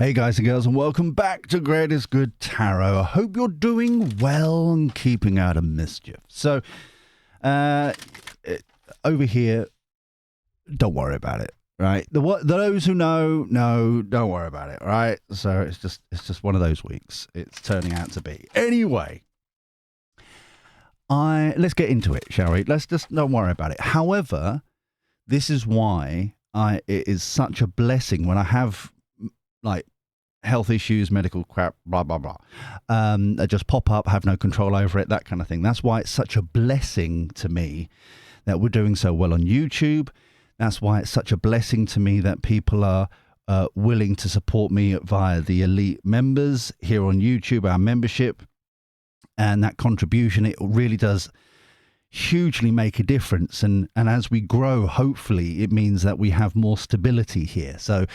Hey guys and girls, and welcome back to Greatest Good Tarot. I hope you're doing well and keeping out of mischief. So, over here, don't worry about it, right? Those who know, don't worry about it, right? So it's just one of those weeks. It's turning out to be. Anyway, let's get into it, shall we? Let's just don't worry about it. However, this is why it is such a blessing when I have like health issues, medical crap, blah, blah, blah. They just pop up, have no control over it, that kind of thing. That's why it's such a blessing to me that we're doing so well on YouTube. That's why it's such a blessing to me that people are willing to support me via the elite members here on YouTube, our membership. And that contribution, it really does hugely make a difference. And as we grow, hopefully, it means that we have more stability here. So,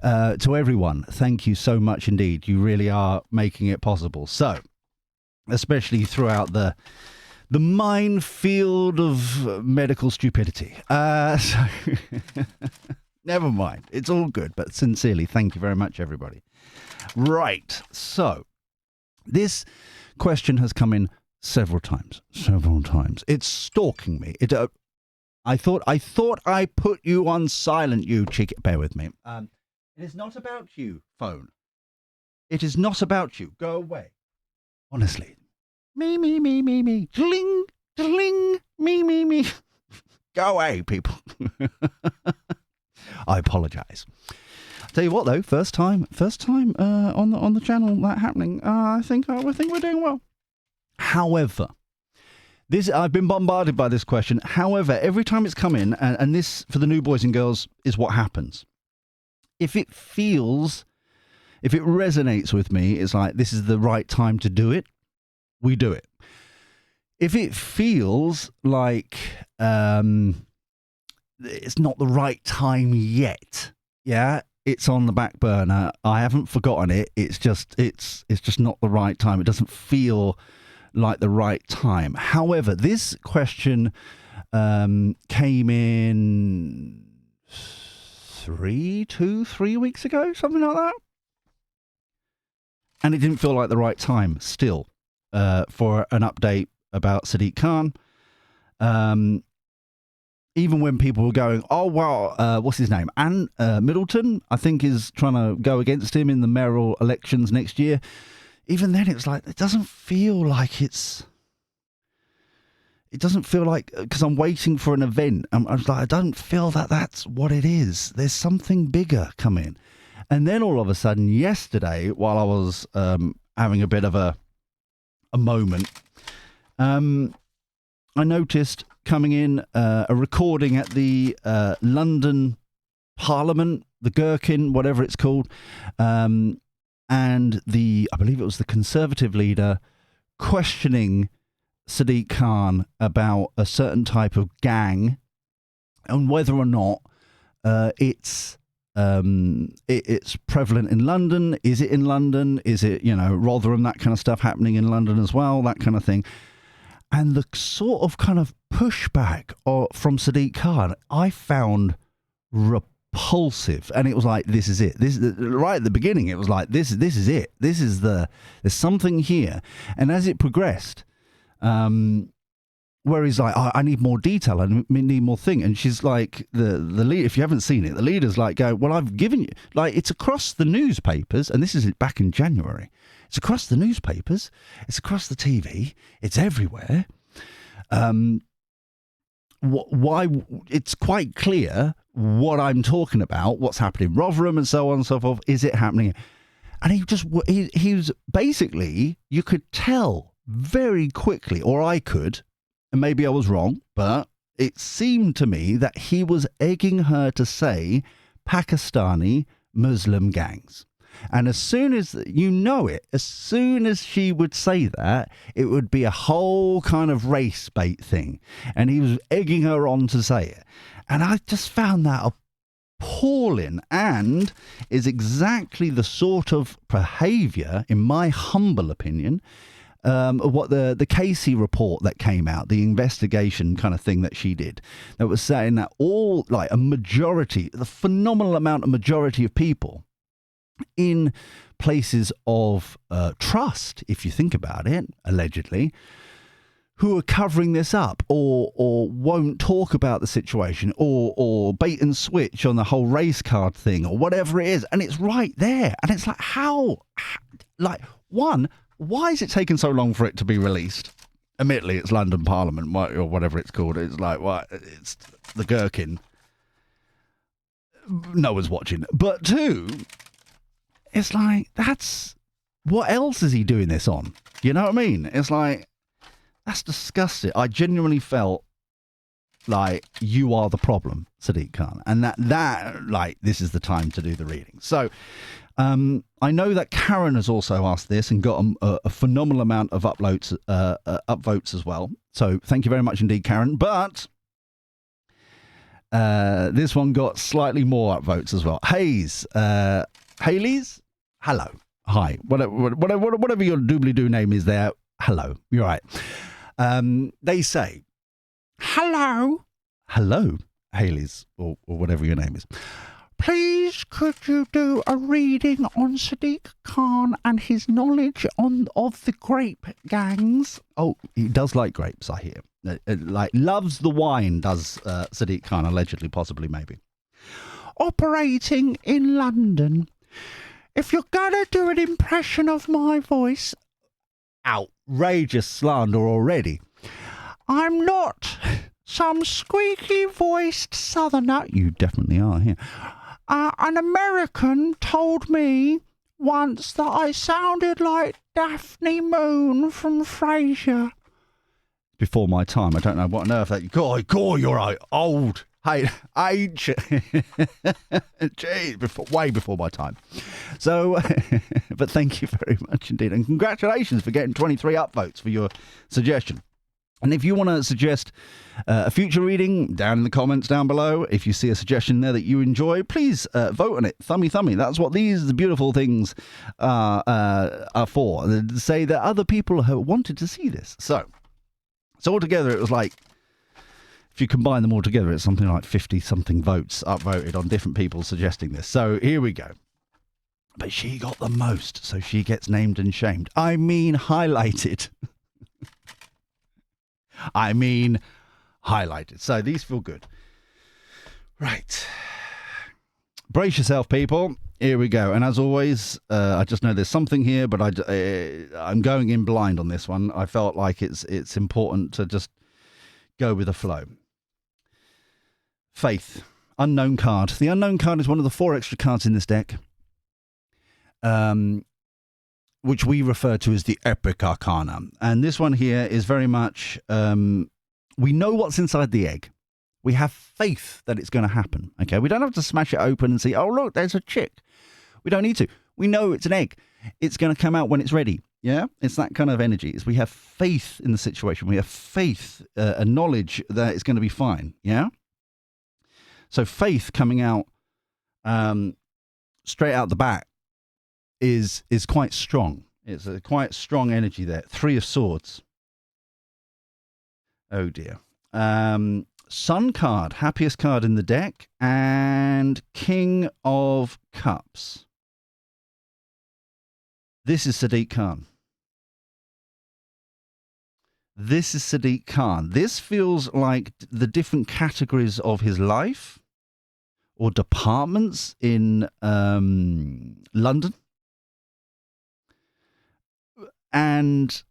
to everyone, thank you so much indeed. You really are making it possible. So, especially throughout the minefield of medical stupidity. So never mind. It's all good. But sincerely, thank you very much, everybody. Right. So, this question has come in several times. It's stalking me. I thought I put you on silent, you chick. Bear with me. It is not about you, phone. It is not about you. Go away. Honestly. Me. Dling, me. Go away, people. I apologize. Tell you what, though, first time on the channel that happening. I think we're doing well. However, I've been bombarded by this question. However, every time it's come in, and this for the new boys and girls is what happens. If it resonates with me, it's like, this is the right time to do it, we do it. If it feels like it's not the right time yet, yeah, it's on the back burner, I haven't forgotten it, it's just not the right time. It doesn't feel like the right time. However, this question came in 3 weeks ago, something like that. And it didn't feel like the right time still for an update about Sadiq Khan. Even when people were going, oh, well, what's his name? And Middleton, I think, is trying to go against him in the mayoral elections next year. Even then, it was like, it doesn't feel like because I'm waiting for an event. I was like, I don't feel that that's what it is. There's something bigger coming. And then all of a sudden, yesterday, while I was having a bit of a moment, I noticed coming in a recording at the London Parliament, the Gherkin, whatever it's called, and I believe it was the Conservative leader questioning Sadiq Khan about a certain type of gang and whether or not it's prevalent in London. Is it in London? Is it, Rotherham, that kind of stuff happening in London as well, that kind of thing. And the sort of kind of pushback from Sadiq Khan, I found repulsive. And it was like, this is it. Right at the beginning, it was like, this is it. There's something here. And as it progressed, where he's like, I need more detail, I need more thing. And she's like, the lead, if you haven't seen it, the leader's like, well, I've given you, like, it's across the newspapers, and this is back in January. It's across the newspapers, it's across the TV, it's everywhere. Why? It's quite clear what I'm talking about, what's happening in Rotherham and so on and so forth. Is it happening? And he was basically, you could tell very quickly, or I could, and maybe I was wrong, but it seemed to me that he was egging her to say Pakistani Muslim gangs. And as soon as as soon as she would say that, it would be a whole kind of race bait thing. And he was egging her on to say it. And I just found that appalling, and is exactly the sort of behaviour, in my humble opinion, what the Casey report that came out, the investigation kind of thing that she did, that was saying that the phenomenal majority of people in places of trust, if you think about it, allegedly, who are covering this up or won't talk about the situation or bait and switch on the whole race card thing or whatever it is. And it's right there. And it's like, why is it taking so long for it to be released? Admittedly, it's London Parliament or whatever it's called. It's like, what? It's the gherkin. No one's watching. But two, it's like, what else is he doing this on? You know what I mean? It's like, that's disgusting. I genuinely felt like you are the problem, Sadiq Khan. And that this is the time to do the reading. So I know that Karen has also asked this and got a phenomenal amount of upvotes as well. So thank you very much indeed, Karen. But this one got slightly more upvotes as well. Haley's, hello, hi, whatever your doobly-doo name is there, hello, you're right. They say, hello, Haley's, or whatever your name is. Please, could you do a reading on Sadiq Khan and his knowledge of the grape gangs? Oh, he does like grapes, I hear. Loves the wine, does Sadiq Khan, allegedly, possibly, maybe. Operating in London. If you're going to do an impression of my voice, outrageous slander already. I'm not some squeaky-voiced southerner. You definitely are here. An American told me once that I sounded like Daphne Moon from Frasier. Before my time. I don't know what on earth that... God, you're old. Hey, age. Jeez, way before my time. So, but thank you very much indeed. And congratulations for getting 23 upvotes for your suggestion. And if you want to suggest a future reading, down in the comments down below, if you see a suggestion there that you enjoy, please vote on it. Thummy. That's what these beautiful things are for. To say that other people have wanted to see this. So altogether, it was like, if you combine them all together, it's something like 50-something votes upvoted on different people suggesting this. So here we go. But she got the most, so she gets named and shamed. I mean, highlighted. So these feel good. Right. Brace yourself, people. Here we go. And as always, I just know there's something here, but I'm going in blind on this one. I felt like it's important to just go with the flow. Faith. Unknown card. The unknown card is one of the 4 extra cards in this deck, which we refer to as the Epic Arcana. And this one here is very much, we know what's inside the egg. We have faith that it's going to happen. Okay, we don't have to smash it open and see, oh, look, there's a chick. We don't need to. We know it's an egg. It's going to come out when it's ready. Yeah, it's that kind of energy. We have faith in the situation. We have faith, a knowledge that it's going to be fine. Yeah. So faith coming out straight out the back is quite strong. It's a quite strong energy there. 3 of Swords. Oh dear. Sun card, happiest card in the deck, and King of Cups. This is Sadiq Khan. This is Sadiq Khan. This feels like the different categories of his life or departments in London. And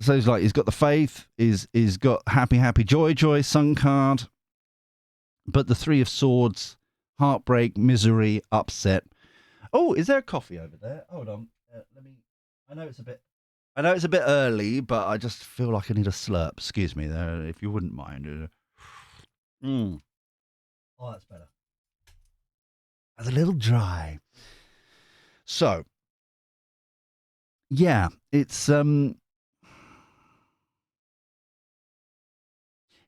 so he's got the faith, he's got happy, joy, Sun card. But the 3 of Swords, heartbreak, misery, upset. Oh, is there a coffee over there? Hold on. I know it's a bit early, but I just feel like I need a slurp. Excuse me there, if you wouldn't mind. Oh, that's better. That's a little dry. So, yeah, it's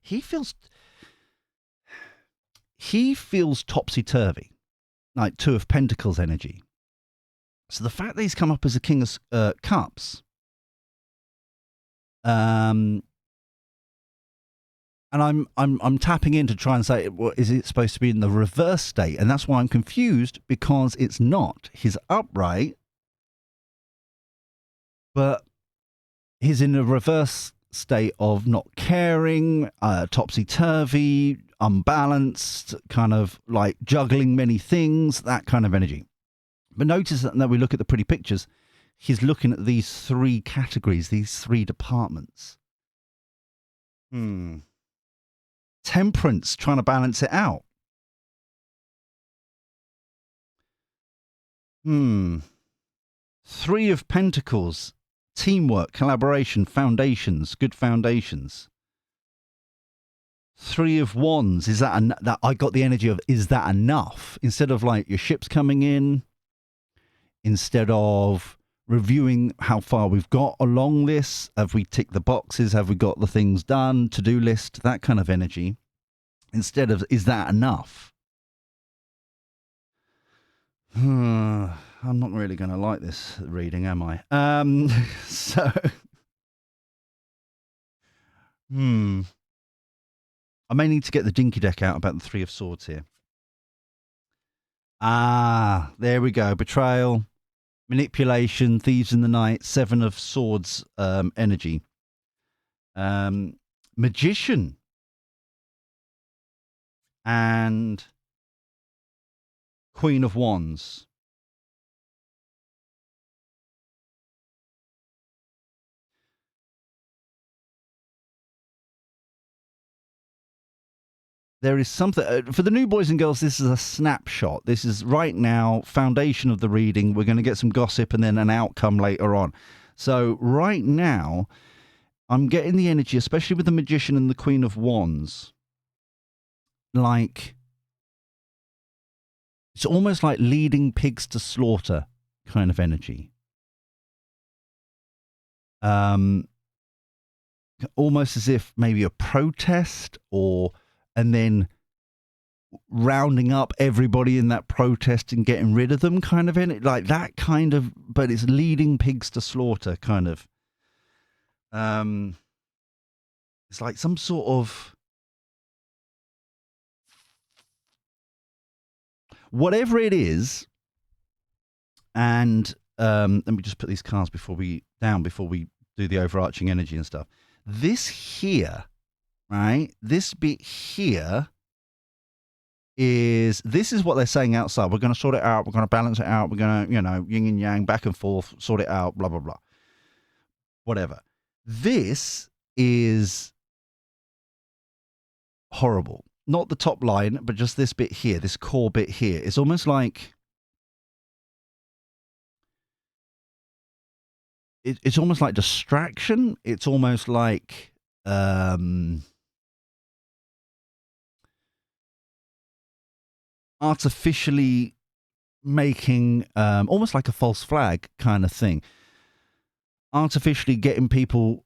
he feels topsy-turvy, like 2 of Pentacles energy. So the fact that he's come up as a King of Cups, And I'm tapping in to try and say, well, is it supposed to be in the reverse state? And that's why I'm confused, because it's not. He's upright, but he's in a reverse state of not caring, topsy-turvy, unbalanced, kind of like juggling many things, that kind of energy. But notice that we look at the pretty pictures, he's looking at these three categories, these three departments. Temperance, trying to balance it out. Three of Pentacles, teamwork, collaboration, foundations, good foundations. Three of Wands, is that I got the energy of, is that enough? Instead of like your ship's coming in, instead of reviewing how far we've got along this, have we ticked the boxes, have we got the things done, to-do list, that kind of energy, instead of, is that enough? I'm not really going to like this reading, am I? So, I may need to get the dinky deck out about the Three of Swords here. There we go. Betrayal, manipulation, thieves in the night, Seven of Swords energy. Magician. And Queen of Wands. There is something, for the new boys and girls, this is a snapshot. This is right now, foundation of the reading. We're going to get some gossip and then an outcome later on. So right now, I'm getting the energy, especially with the Magician and the Queen of Wands. Like, it's almost like leading pigs to slaughter kind of energy. Almost as if maybe a protest and then rounding up everybody in that protest and getting rid of them kind of in it, like that kind of, but it's leading pigs to slaughter kind of. It's like some sort of, whatever it is. And let me just put these cards before we do the overarching energy and stuff. This here, right? This bit here this is what they're saying outside. We're going to sort it out. We're going to balance it out. We're going to, yin and yang, back and forth, sort it out, blah, blah, blah. Whatever. This is horrible. Not the top line, but just this bit here, this core bit here. It's almost like, it's almost like distraction. It's almost like, artificially making almost like a false flag kind of thing, artificially getting people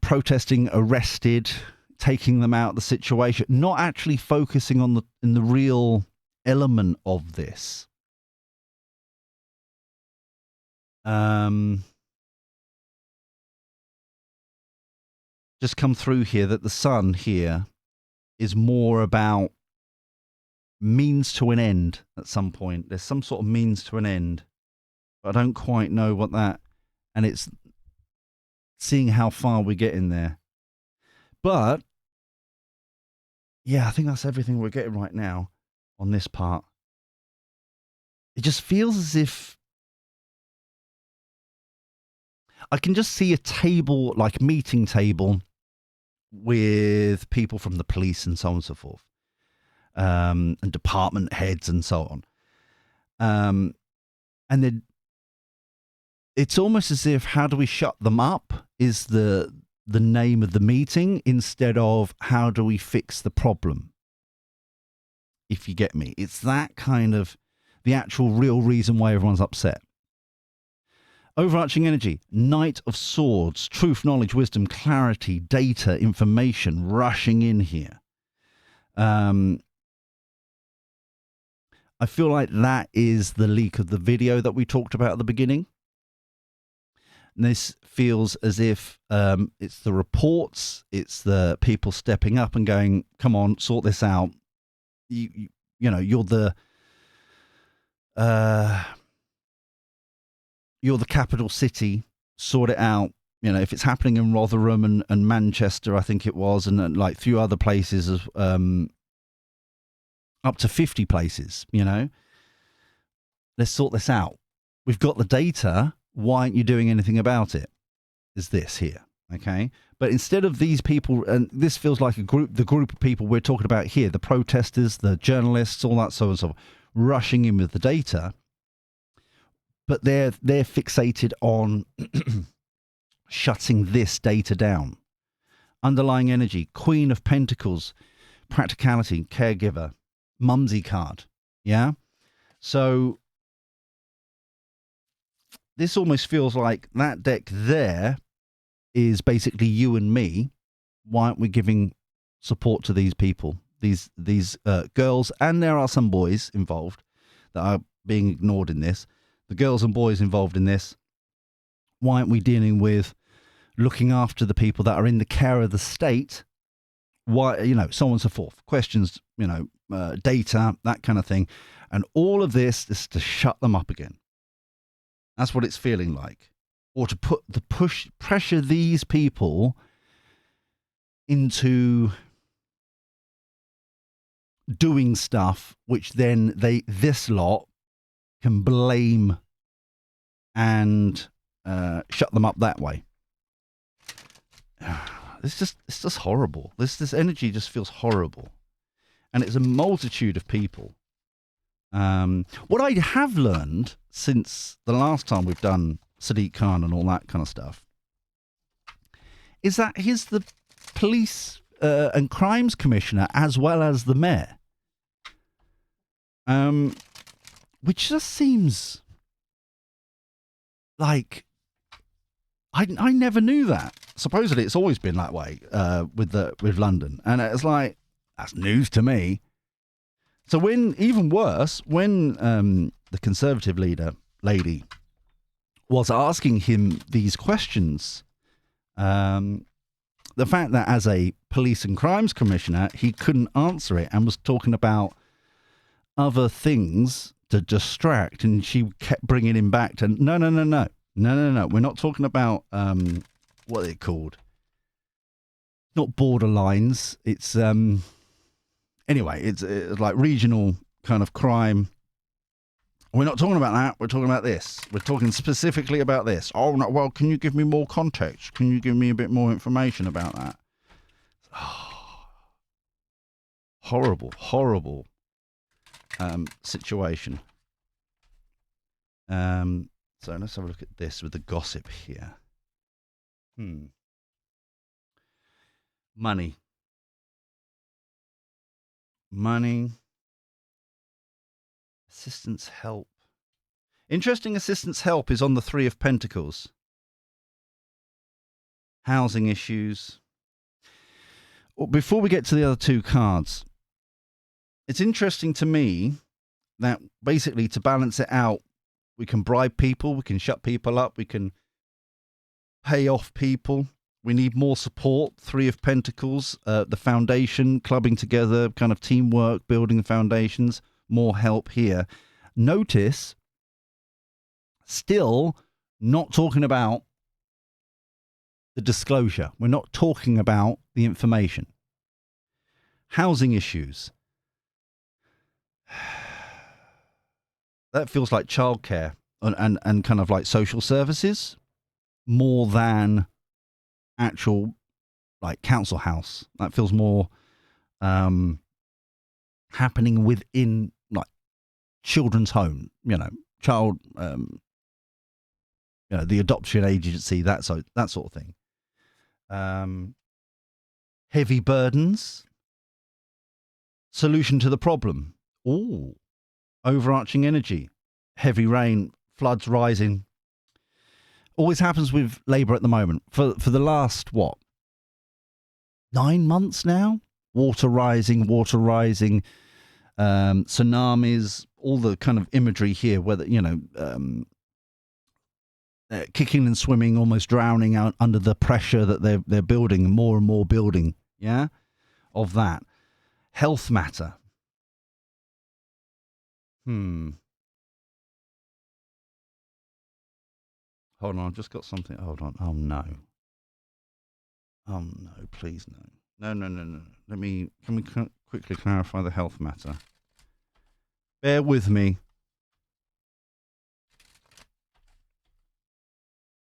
protesting, arrested, taking them out of the situation, not actually focusing on the real element of this. Just come through here that the sun here is more about means to an end at some point. There's some sort of means to an end, but I don't quite know what that, and it's seeing how far we get in there. But yeah, I think that's everything we're getting right now on this part. It just feels as if I can just see a table, like meeting table, with people from the police and so on and so forth, and department heads and so on. And then it's almost as if, how do we shut them up is the name of the meeting, instead of how do we fix the problem, if you get me. It's that kind of the actual real reason why everyone's upset. Overarching energy, Knight of Swords, truth, knowledge, wisdom, clarity, data, information, rushing in here. I feel like that is the leak of the video that we talked about at the beginning. And this feels as if it's the reports, it's the people stepping up and going, come on, sort this out. You know, you're the capital city, sort it out. You know, if it's happening in Rotherham and Manchester, I think it was, and like a few other places, up to 50 places, you know, let's sort this out. We've got the data. Why aren't you doing anything about it? Is this here, okay? But instead of these people, and this feels like the group of people we're talking about here, the protesters, the journalists, all that so and so, rushing in with the data, but they're fixated on shutting this data down. Underlying energy, Queen of Pentacles, practicality, caregiver, mumsy card, yeah? So this almost feels like that deck there is basically you and me. Why aren't we giving support to these people, these girls? And there are some boys involved that are being ignored in this. The girls and boys involved in this. Why aren't we dealing with looking after the people that are in the care of the state? Why, you know, so on and so forth. Questions, you know, data, that kind of thing. And all of this is to shut them up again. That's what it's feeling like. Or to pressure these people into doing stuff which then this lot can blame and shut them up that way. It's just horrible. This energy just feels horrible. And it's a multitude of people. What I have learned since the last time we've done Sadiq Khan and all that kind of stuff is that he's the police and crimes commissioner as well as the mayor. Which just seems like I never knew that. Supposedly it's always been that way with London, and it's like that's news to me. So when the Conservative lady was asking him these questions, the fact that as a police and crimes commissioner he couldn't answer it and was talking about other things to distract, and she kept bringing him back to no. We're not talking about what are they called? Not borderlines. It's anyway. It's like regional kind of crime. We're not talking about that. We're talking about this. We're talking specifically about this. Oh no. Well, can you give me more context? Can you give me a bit more information about that? Oh, horrible situation. So let's have a look at this with the gossip here. Money. Assistance help. Interesting assistance help is on the 3 of Pentacles. Housing issues. Before we get to the other 2 cards, it's interesting to me that basically to balance it out, we can bribe people, we can shut people up, we can pay off people. We need more support. 3 of Pentacles, the foundation, clubbing together, kind of teamwork, building the foundations, more help here. Notice, still not talking about the disclosure. We're not talking about the information. Housing issues. That feels like childcare and kind of like social services more than actual like council house. That feels more happening within like children's home, you know, child, you know, the adoption agency, that sort of thing. Heavy burdens. Solution to the problem. Ooh. Overarching energy. Heavy rain, floods rising. Always happens with Labour at the moment. For the last, 9 months now? Water rising, tsunamis, all the kind of imagery here, whether, you know, kicking and swimming, almost drowning out under the pressure that they're building, more and more building, yeah, of that. Health matter. Hold on, I've just got something. Hold on. Oh, no. Oh, no, please, no. No. Can we quickly clarify the health matter? Bear with me.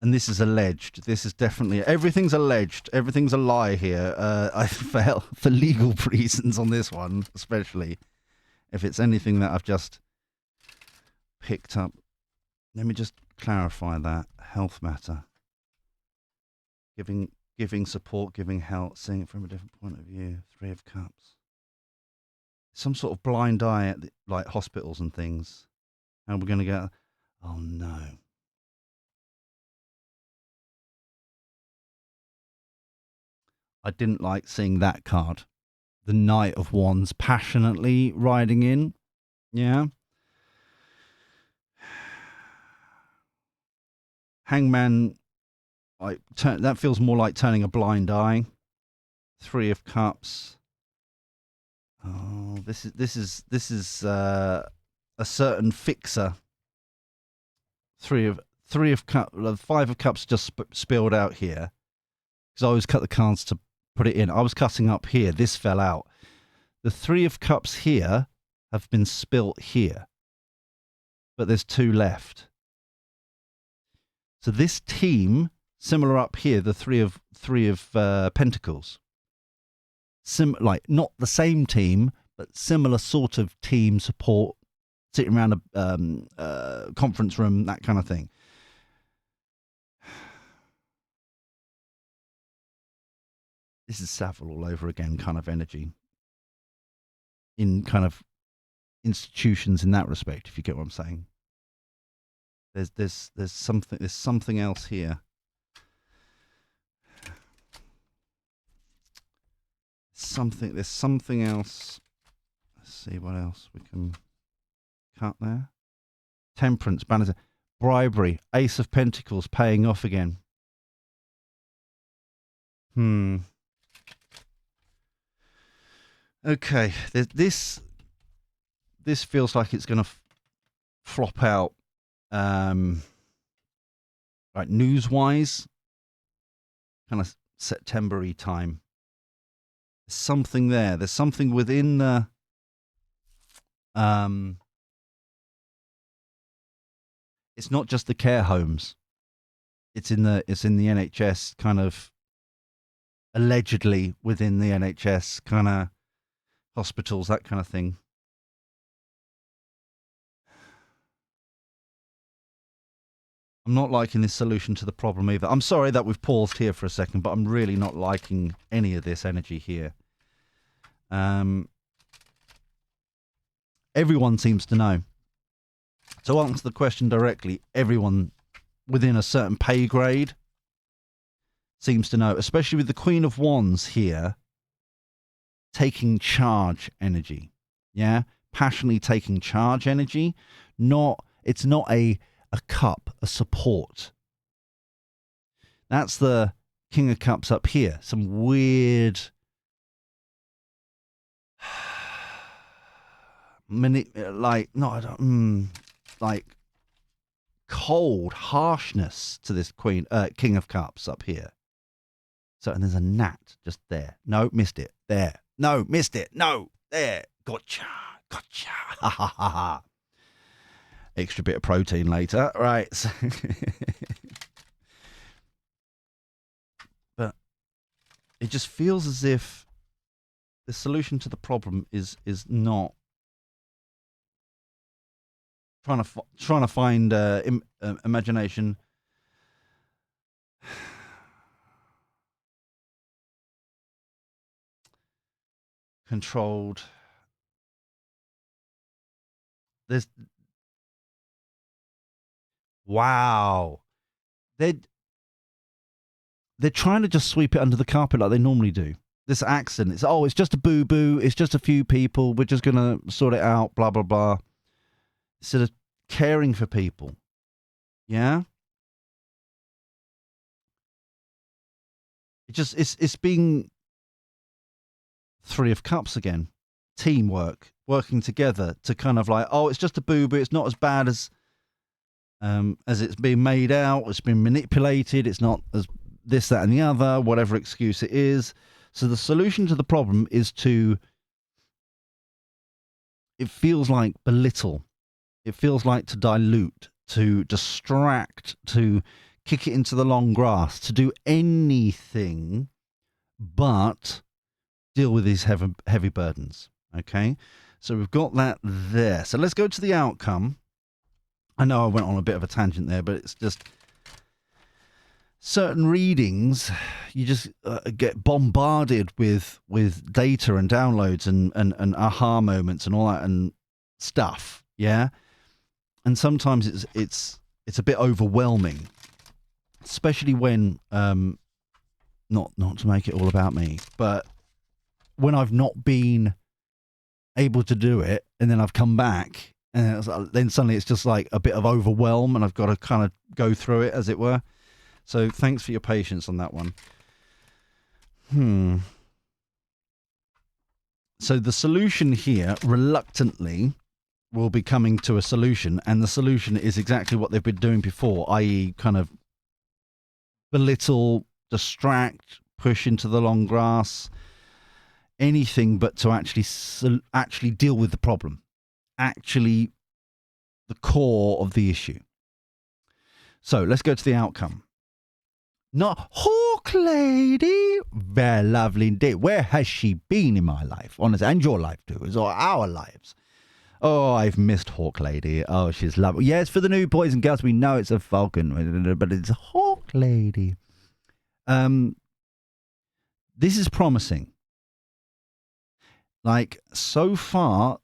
And this is alleged. This is definitely... Everything's alleged. Everything's a lie here. For legal reasons on this one, especially. If it's anything that I've just picked up. Let me just clarify that. Health matter. Giving support, giving help, seeing it from a different point of view. 3 of Cups. Some sort of blind eye at like hospitals and things. And we're going to get... Oh, no. I didn't like seeing that card. The Knight of Wands passionately riding in. Yeah. Hangman, that feels more like turning a blind eye. 3 of Cups. Oh, this is a certain fixer. 3 of Cups. 5 of Cups just spilled out here. Because I always cut the cards to put it in. I was cutting up here. This fell out. The 3 of Cups here have been spilt here. But there's 2 left. So this team, similar up here, the 3 of Pentacles. Like not the same team, but similar sort of team support, sitting around a conference room, that kind of thing. This is Savile all over again, kind of energy. In kind of institutions in that respect, if you get what I'm saying. There's something else here. There's something else. Let's see what else we can cut there. Temperance, balance, bribery, Ace of Pentacles paying off again. Okay, this feels like it's going to flop out, like news-wise, kind of September-y time. There's something there. There's something within the it's not just the care homes. It's in the NHS, kind of allegedly within the NHS kind of hospitals, that kind of thing. I'm not liking this solution to the problem either. I'm sorry that we've paused here for a second, but I'm really not liking any of this energy here. Everyone seems to know. To answer the question directly, everyone within a certain pay grade seems to know, especially with the Queen of Wands here, taking charge energy. Yeah? Passionately taking charge energy. It's not a cup, a support. That's the King of Cups up here. Some weird like cold harshness to this King of Cups up here. So, and there's a gnat just there. No, missed it. There. No, missed it. No, there. Gotcha. Ha ha ha ha. Extra bit of protein later. Right. So but it just feels as if the solution to the problem is not trying to find imagination. Controlled. Wow. They're trying to just sweep it under the carpet like they normally do. This accident. It's just a boo-boo. It's just a few people. We're just going to sort it out, blah, blah, blah. Instead of caring for people. Yeah? It's being Three of Cups again. Teamwork, working together to kind of like, oh, it's just a boo-boo. It's not as bad as it's being made out. It's been manipulated. It's not as this, that, and the other, whatever excuse it is. So the solution to the problem is to, it feels like belittle. It feels like to dilute, to distract, to kick it into the long grass, to do anything but deal with these heavy burdens. Okay? So we've got that there. So let's go to the outcome. I know I went on a bit of a tangent there, but it's just certain readings, you just get bombarded with data and downloads and aha moments and all that and stuff. Yeah. And sometimes it's a bit overwhelming, especially when not to make it all about me, but when I've not been able to do it, and then I've come back, and then suddenly it's just like a bit of overwhelm, and I've got to kind of go through it, as it were. So thanks for your patience on that one. So the solution here, reluctantly, will be coming to a solution, and the solution is exactly what they've been doing before, i.e. kind of belittle, distract, push into the long grass, anything but to actually deal with the problem, actually the core of the issue. So let's go to the outcome. Not Hawk Lady, very lovely indeed. Where has she been in my life? Honestly, and your life too, or our lives. Oh, I've missed Hawk Lady. Oh, she's lovely. Yes, for the new boys and girls, we know it's a falcon, but it's a Hawk Lady. This is promising. Like, so far,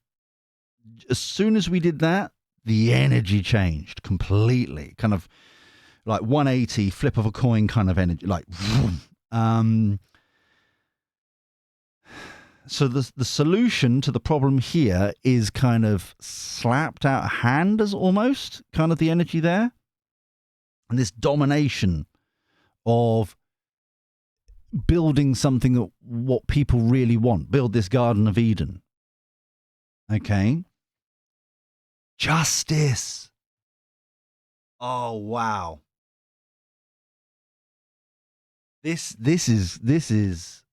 as soon as we did that, the energy changed completely. Kind of like 180, flip of a coin kind of energy. Like, so the solution to the problem here is kind of slapped out of hand, as almost kind of the energy there. And this domination of building something that what people really want. Build this Garden of Eden. Okay. Justice. Oh, wow. This is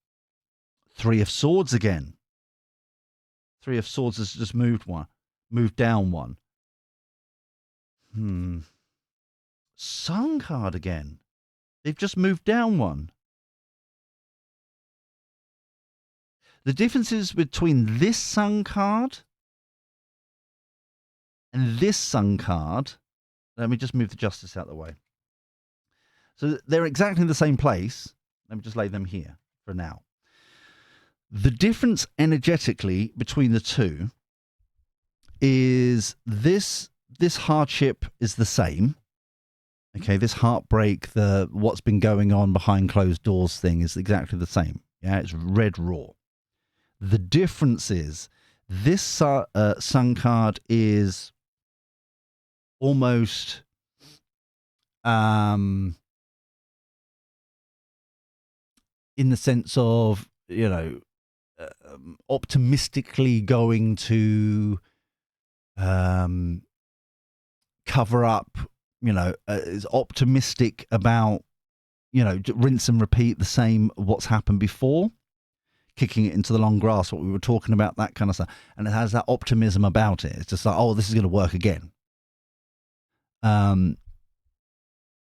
Three of Swords again. Three of Swords has just moved down one. Sun card again. They've just moved down one. The differences between this Sun card and this Sun card, let me just move the Justice out of the way. So they're exactly in the same place. Let me just lay them here for now. The difference energetically between the two is this hardship is the same. Okay, this heartbreak, what's been going on behind closed doors thing is exactly the same. Yeah, it's red raw. The difference is this Sun card is almost in the sense of, optimistically going to cover up, is optimistic about, rinse and repeat the same what's happened before. Kicking it into the long grass, what we were talking about, that kind of stuff. And it has that optimism about it. It's just like, oh, this is going to work again. And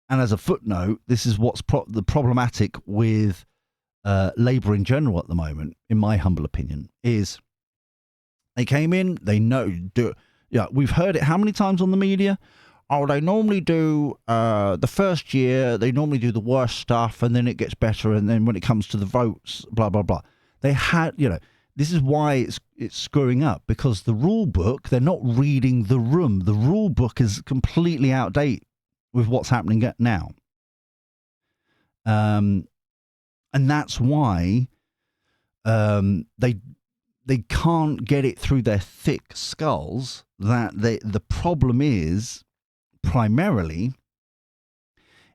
as a footnote, this is what's the problematic with Labour in general at the moment, in my humble opinion, is they came in, they we've heard it how many times on the media? Oh, they normally do the first year, they normally do the worst stuff, and then it gets better, and then when it comes to the votes, blah, blah, blah. They had, this is why it's screwing up, because the rule book, they're not reading the room. The rule book is completely outdated with what's happening now. And that's why they can't get it through their thick skulls that the problem is primarily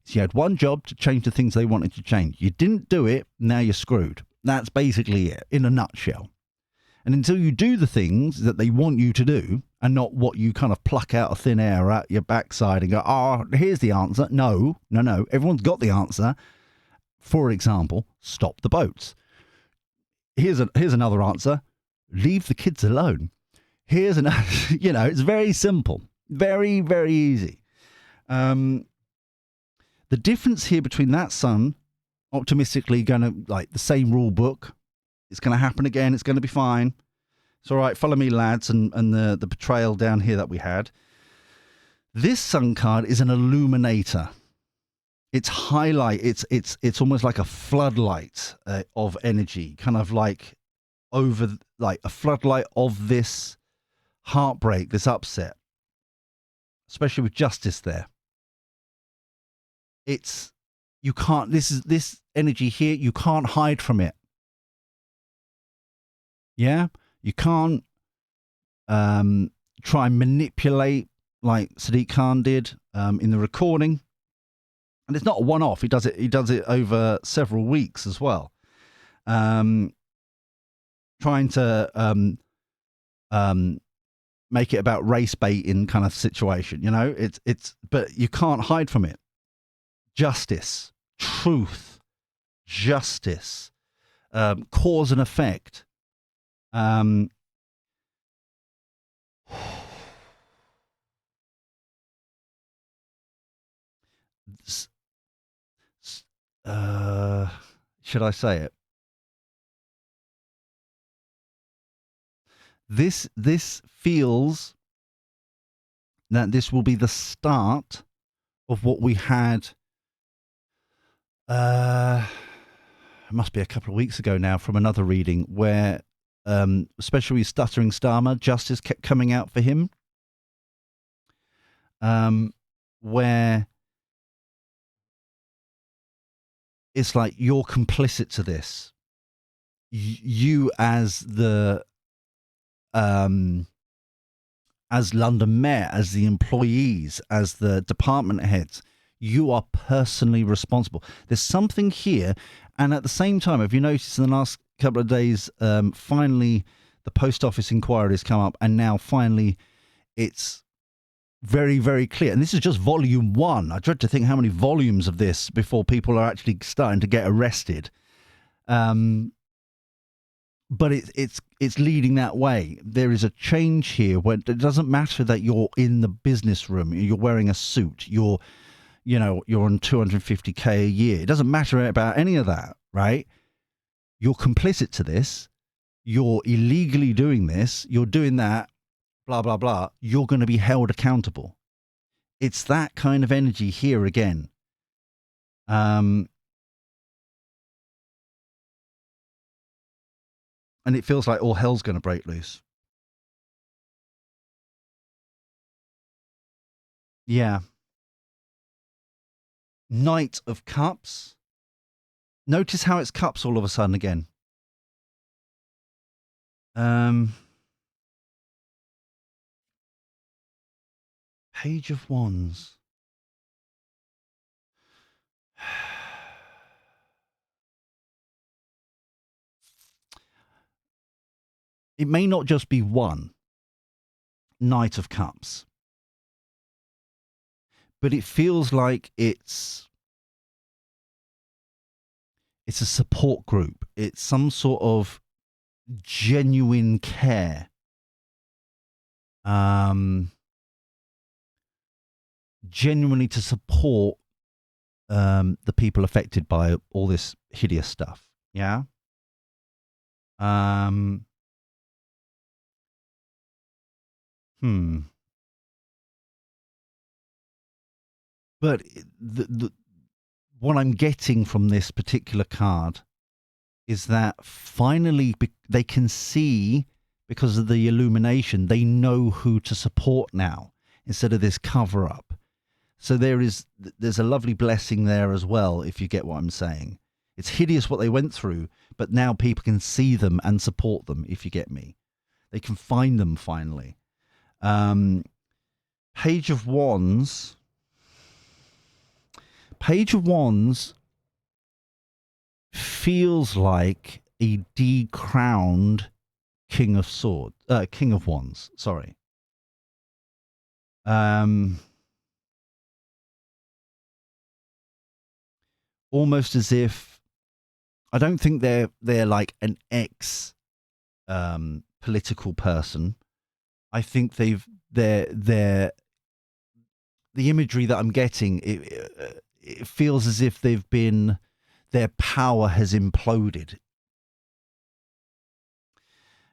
So you had one job to change the things they wanted to change. You didn't do it, now you're screwed. That's basically it, in a nutshell. And until you do the things that they want you to do, and not what you kind of pluck out of thin air at your backside and go, oh, here's the answer. No. Everyone's got the answer. For example, stop the boats. Here's another answer. Leave the kids alone. Here's another, it's very simple. Very, very easy. The difference here between that son, optimistically going to, like, the same rule book, it's going to happen again, it's going to be fine. It's all right, follow me, lads, and the betrayal down here that we had. This sun card is an illuminator. It's it's almost like a floodlight of energy, kind of like over, like a floodlight of this heartbreak, this upset, especially with justice there. You can't, this energy here, you can't hide from it. Yeah? You can't try and manipulate like Sadiq Khan did in the recording. And it's not a one-off. He does it over several weeks as well. Trying to make it about race baiting kind of situation, but you can't hide from it. Justice, truth, justice, cause and effect. Should I say it? This feels that this will be the start of what we had. It must be a couple of weeks ago now from another reading where, especially with Stuttering Starmer, justice kept coming out for him. Where it's like you're complicit to this. You as the as London Mayor, as the employees, as the department heads, you are personally responsible. There's something here, and at the same time, have you noticed in the last couple of days, finally the post office inquiry has come up, and now finally it's very, very clear. And this is just volume 1. I dread to think how many volumes of this before people are actually starting to get arrested. But it's leading that way. There is a change here where it doesn't matter that you're in the business room, you're wearing a suit, you're on 250k a year. It doesn't matter about any of that, right? You're complicit to this. You're illegally doing this. You're doing that, blah, blah, blah. You're going to be held accountable. It's that kind of energy here again. And it feels like all hell's going to break loose. Yeah. Knight of Cups. Notice how it's cups all of a sudden again. Page of Wands. It may not just be one Knight of Cups, but it feels like it's a support group. It's some sort of genuine care. Genuinely to support the people affected by all this hideous stuff. Yeah. But what I'm getting from this particular card is that finally they can see, because of the illumination, they know who to support now instead of this cover up. So there's a lovely blessing there as well, if you get what I'm saying. It's hideous what they went through, but now people can see them and support them, if you get me. They can find them finally. Page of Wands. Page of Wands feels like a decrowned King of Wands. Sorry. Almost as if, I don't think they're like an ex political person. I think they're the imagery that I'm getting. It feels as if their power has imploded.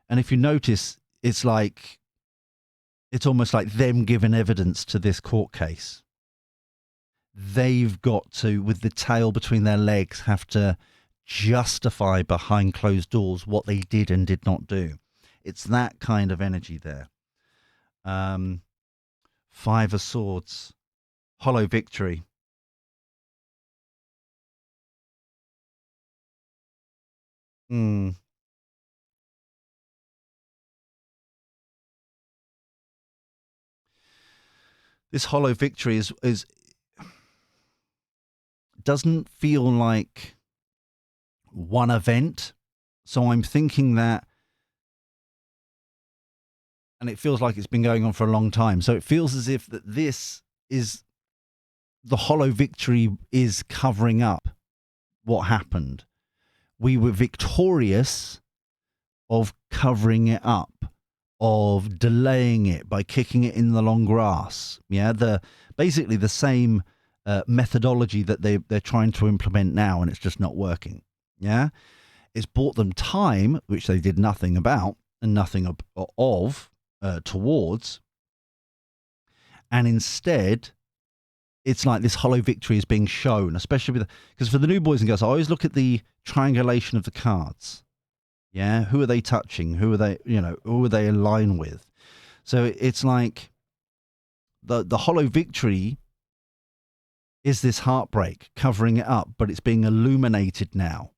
And if you notice, it's almost like them giving evidence to this court case. They've got to, with the tail between their legs, have to justify behind closed doors what they did and did not do. It's that kind of energy there. Five of Swords, hollow victory. This hollow victory is doesn't feel like one event. So I'm thinking that, and it feels like it's been going on for a long time. So it feels as if that this is, the hollow victory is covering up what happened. We were victorious of covering it up, of delaying it by kicking it in the long grass. Yeah, basically the same methodology that they're trying to implement now, and it's just not working. Yeah, it's bought them time, which they did nothing about and nothing of towards, and instead, it's like this hollow victory is being shown, especially because for the new boys and girls, I always look at the triangulation of the cards. Yeah, who are they touching? Who are they? Who are they in line with? So it's like the hollow victory is this heartbreak covering it up, but it's being illuminated now.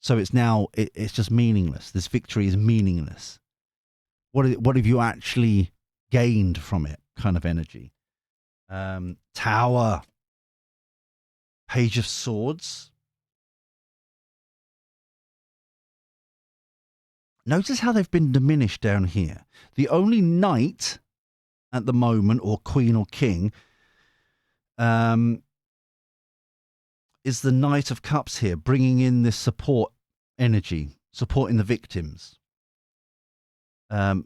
So it's now it's just meaningless. This victory is meaningless. What have you actually gained from it? Kind of energy. Tower, Page of Swords. Notice how they've been diminished down here. The only knight at the moment, or queen or king, is the Knight of Cups here, bringing in this support energy, supporting the victims.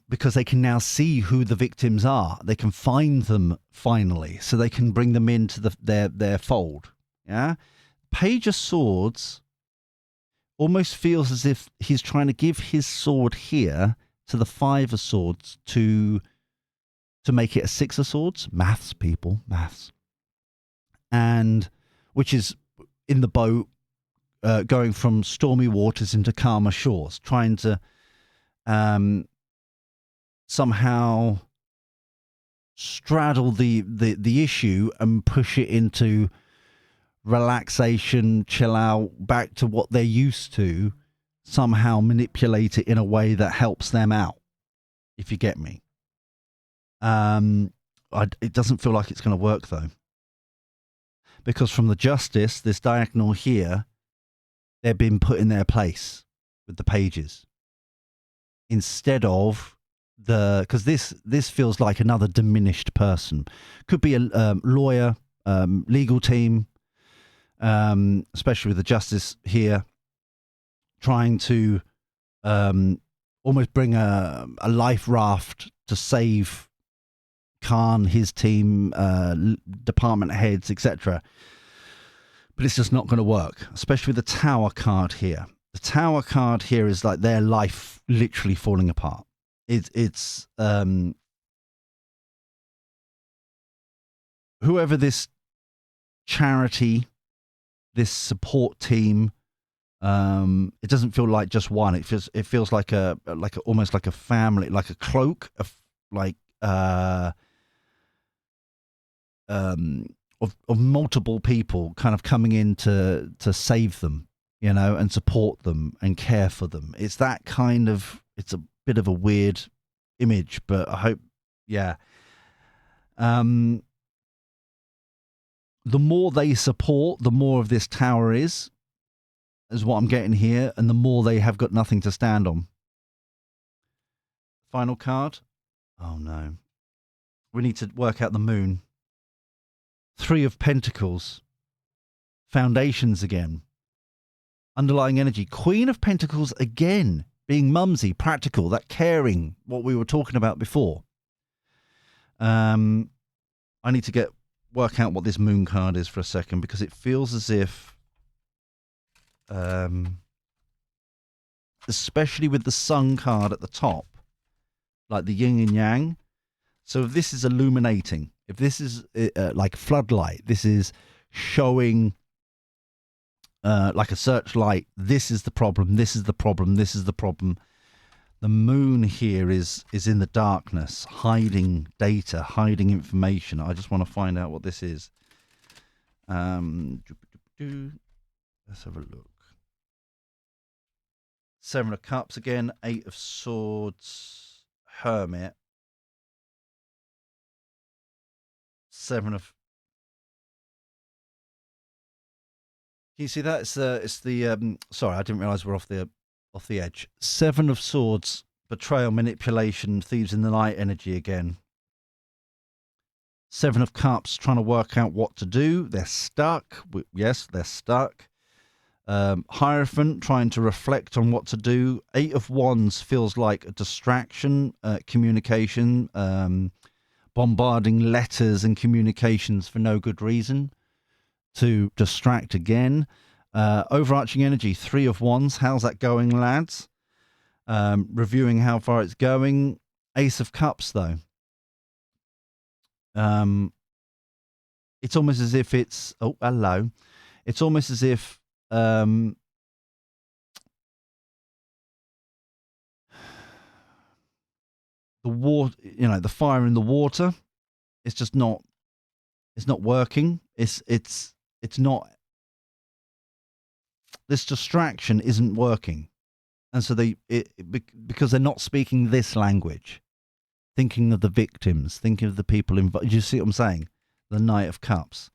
Because they can now see who the victims are. They can find them finally, so they can bring them into their fold. Yeah, Page of Swords almost feels as if he's trying to give his sword here to the Five of Swords to make it a Six of Swords. Maths, people, maths. And which is in the boat, going from stormy waters into calmer shores, trying to somehow straddle the issue and push it into relaxation, chill out, back to what they're used to, somehow manipulate it in a way that helps them out, if you get me. It doesn't feel like it's going to work, though. Because from the Justice, this diagonal here, they've been put in their place with the pages. Instead of because this feels like another diminished person. Could be a lawyer, legal team, especially with the Justice here, trying to almost bring a life raft to save Khan, his team, department heads, etc. But it's just not going to work, especially with the Tower card here. The Tower card here is like their life literally falling apart. It's whoever this charity, this support team, it doesn't feel like just one. It feels like almost like a family, like a cloak of of multiple people kind of coming in to save them, and support them and care for them. It's that kind of, it's a bit of a weird image, but I hope, yeah. The the more they support, the more of this tower is what I'm getting here, and the more they have got nothing to stand on. Final card. Oh no. We need to work out the moon. 3 of Pentacles. Foundations again. Underlying energy. Queen of Pentacles again. Being mumsy, practical, that caring, what we were talking about before. I need to work out what this moon card is for a second, because it feels as if, especially with the sun card at the top, like the yin and yang. So if this is illuminating, if this is like floodlight, this is showing like a searchlight, this is the problem, this is the problem, this is the problem. The moon here is in the darkness, hiding data, hiding information. I just want to find out what this is. Let's have a look. 7 of Cups again, 8 of Swords, Hermit, 7 of... Can you see that? It's the sorry, I didn't realise we're off the edge. 7 of Swords, betrayal, manipulation, thieves in the night energy again. 7 of Cups, trying to work out what to do. They're stuck. Yes, they're stuck. Hierophant, trying to reflect on what to do. 8 of Wands feels like a distraction, communication, bombarding letters and communications for no good reason, to distract again. Overarching energy, 3 of Wands. How's that going, lads? Reviewing how far it's going. Ace of Cups, though. It's almost as if it's... Oh, hello. It's almost as if... the water, the fire in the water, it's just not... It's not working. It's not... This distraction isn't working. And so because they're not speaking this language, thinking of the victims, thinking of the people involved. You see what I'm saying? The Knight of Cups.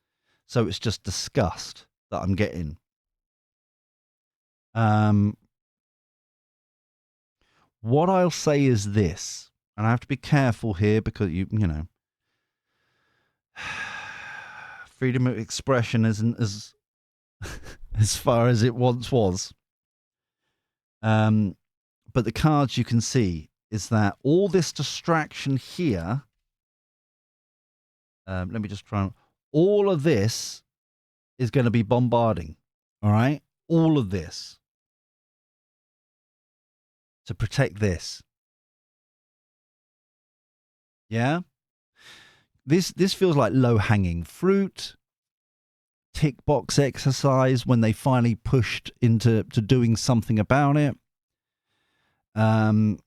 So it's just disgust that I'm getting. What I'll say is this, and I have to be careful here because you know, freedom of expression isn't as as far as it once was. But the cards you can see is that all this distraction here, let me just try, all of this is going to be bombarding, all right? All of this to protect this. Yeah? This feels like low-hanging fruit, tick box exercise when they finally pushed into doing something about it. But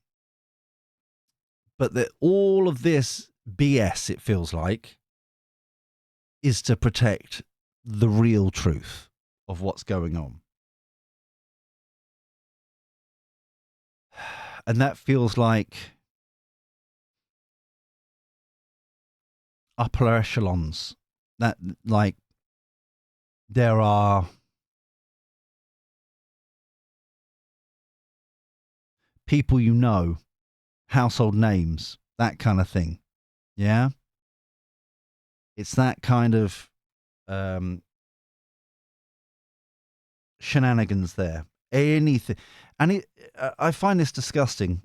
that all of this BS, it feels like, is to protect the real truth of what's going on. And that feels like upper echelons. That, like, there are people you know, household names, that kind of thing. Yeah? It's that kind of shenanigans there. Anything. And I find this disgusting.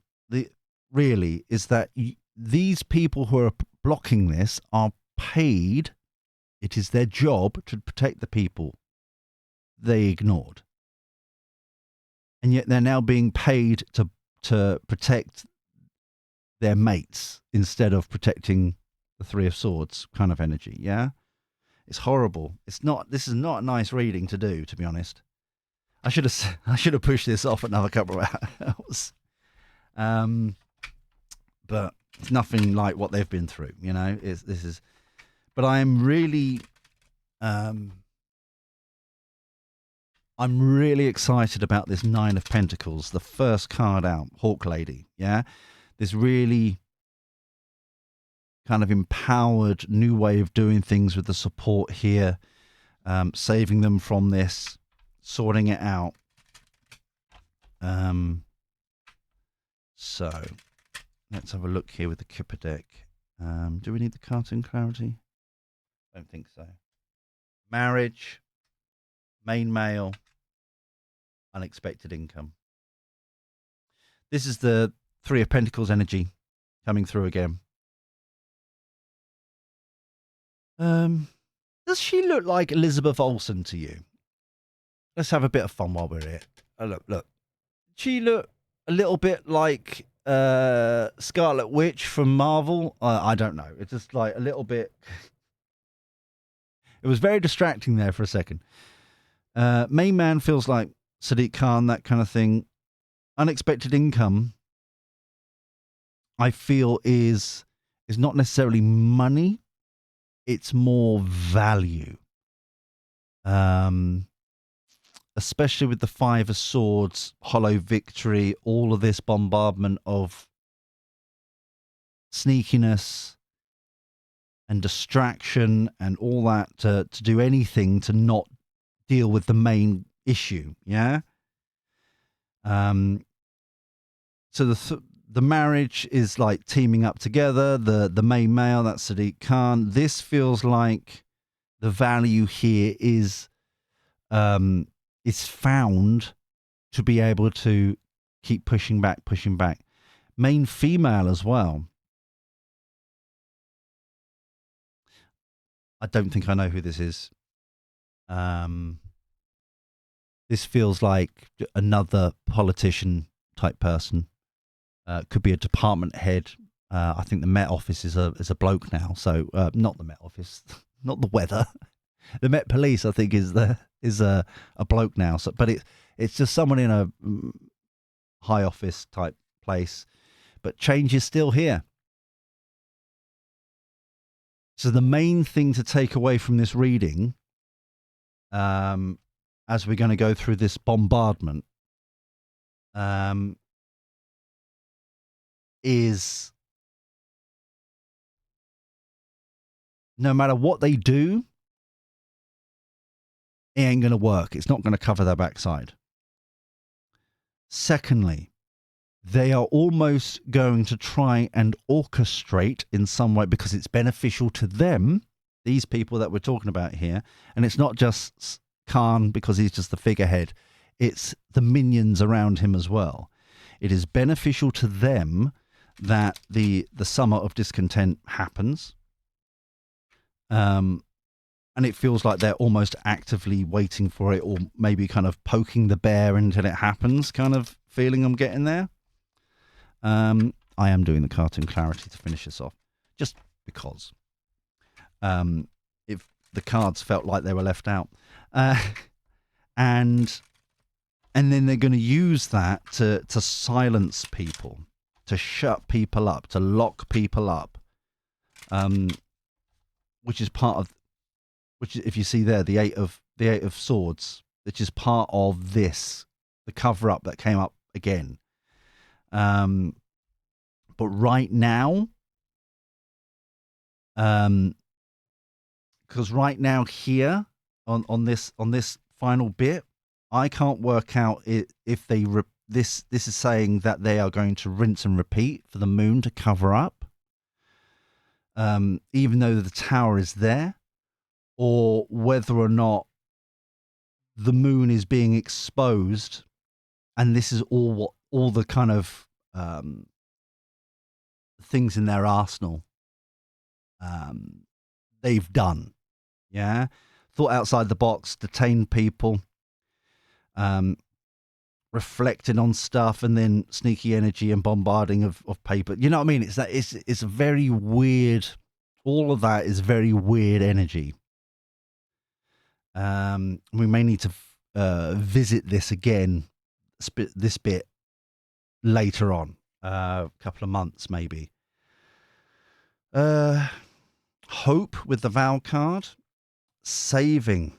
Really, is that these people who are blocking this are paid. It is their job to protect the people they ignored. And yet they're now being paid to protect their mates instead of protecting the 3 of Swords kind of energy. Yeah, it's horrible. This is not a nice reading to do, to be honest. I should have pushed this off another couple of hours. But it's nothing like what they've been through, you know. But I am really, I'm really excited about this 9 of Pentacles, the first card out, Hawk Lady. Yeah, this really kind of empowered new way of doing things with the support here. saving them from this, sorting it out. So let's have a look here with the Kipper deck. Do we need the cartoon clarity? Don't think so. Marriage, main male, unexpected income. This is the Three of Pentacles energy coming through again. Does she look like Elizabeth Olsen to you? Let's have a bit of fun while we're here. Look. She look a little bit like Scarlet Witch from Marvel. I don't know. It's just like a little bit. It was very distracting there for a second. Main man feels like Sadiq Khan, that kind of thing. Unexpected income, I feel, is not necessarily money. It's more value. Especially with the Five of Swords, hollow victory, all of this bombardment of sneakiness and distraction and all that to do anything to not deal with the main issue, yeah? So the marriage is like teaming up together, the main male, that's Sadiq Khan. This feels like the value here is found to be able to keep pushing back. Main female as well. I don't think I know who this is. This feels like another politician type person. Could be a department head. I think the Met Office is a bloke now. So not the Met Office, not the weather. The Met Police, I think, is a bloke now. So, but it's just someone in a high office type place. But change is still here. So the main thing to take away from this reading, as we're going to go through this bombardment, is no matter what they do, it ain't going to work. It's not going to cover their backside. Secondly, they are almost going to try and orchestrate in some way because it's beneficial to them, these people that we're talking about here. And it's not just Khan because he's just the figurehead. It's the minions around him as well. It is beneficial to them that the summer of discontent happens. And it feels like they're almost actively waiting for it, or maybe kind of poking the bear until it happens, kind of feeling I'm getting there. I am doing the cartoon clarity to finish this off, just because. If the cards felt like they were left out. And then they're going to use that to silence people, to shut people up, to lock people up, which is part of, which if you see there, the eight of swords, which is part of this, the cover up that came up again. But right now, because right now here on this final bit, I can't work out if they this is saying that they are going to rinse and repeat for the moon to cover up, even though the tower is there, or whether or not the moon is being exposed, and this is all the kind of things in their arsenal they've done. Yeah, thought outside the box, detained people, reflecting on stuff, and then sneaky energy and bombarding of paper. You know what I mean? It's a very weird. All of that is very weird energy. We may need to visit this again, this bit later on, a couple of months maybe. Hope with the Vow card. Saving.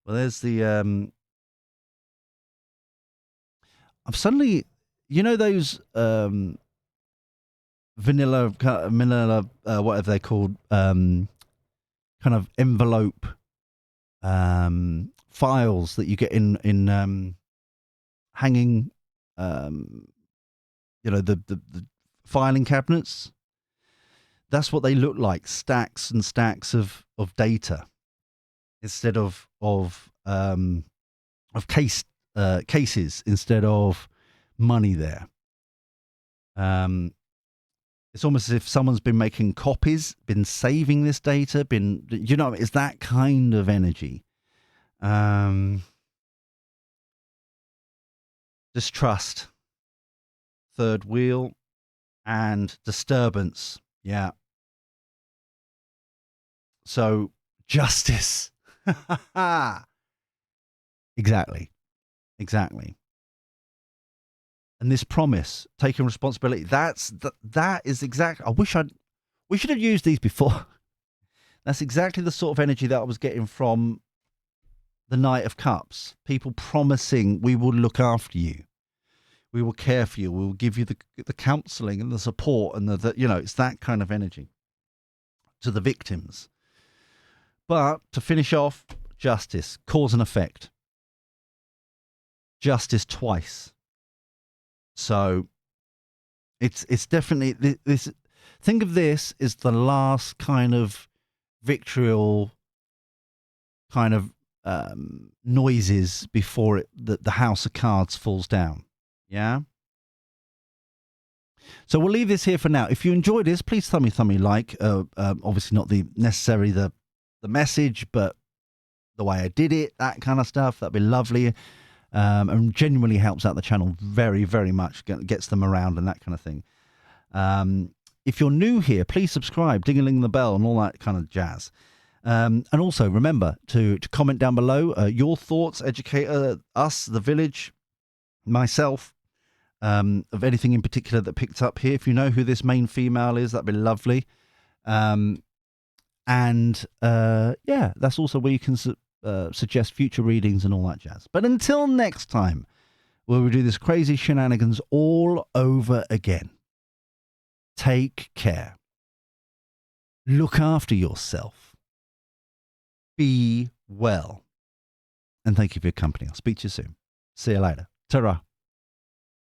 Well, there's the I've suddenly, you know, those vanilla whatever they're called, kind kind of envelope files that you get in hanging, the filing cabinets. That's what they look like, stacks and stacks of data instead of cases instead of money there. It's almost as if someone's been making copies, been saving this data, it's that kind of energy. Distrust, third wheel, and disturbance. Yeah. So justice. Exactly. And this promise, taking responsibility, that is exactly. We should have used these before. That's exactly the sort of energy that I was getting from the Knight of Cups. People promising we will look after you, we will care for you, we will give you the counselling and the support, and it's that kind of energy to the victims. But to finish off, justice, cause and effect. Justice twice. So it's definitely this. Think of this as the last kind of vitriol kind of noises before the house of cards falls down. Yeah. So we'll leave this here for now. If you enjoyed this, please thumb me like. Obviously not necessarily the message, but the way I did it, that kind of stuff. That'd be lovely. And genuinely helps out the channel very, very much, gets them around and that kind of thing. If you're new here, please subscribe, ding-a-ling the bell and all that kind of jazz. And also remember to comment down below your thoughts, educate us, the village, myself, of anything in particular that picked up here. If you know who this main female is, that'd be lovely. Yeah, that's also where you can suggest future readings and all that jazz. But until next time, where we do this crazy shenanigans all over again, take care. Look after yourself. Be well. And thank you for your company. I'll speak to you soon. See you later. Ta-ra.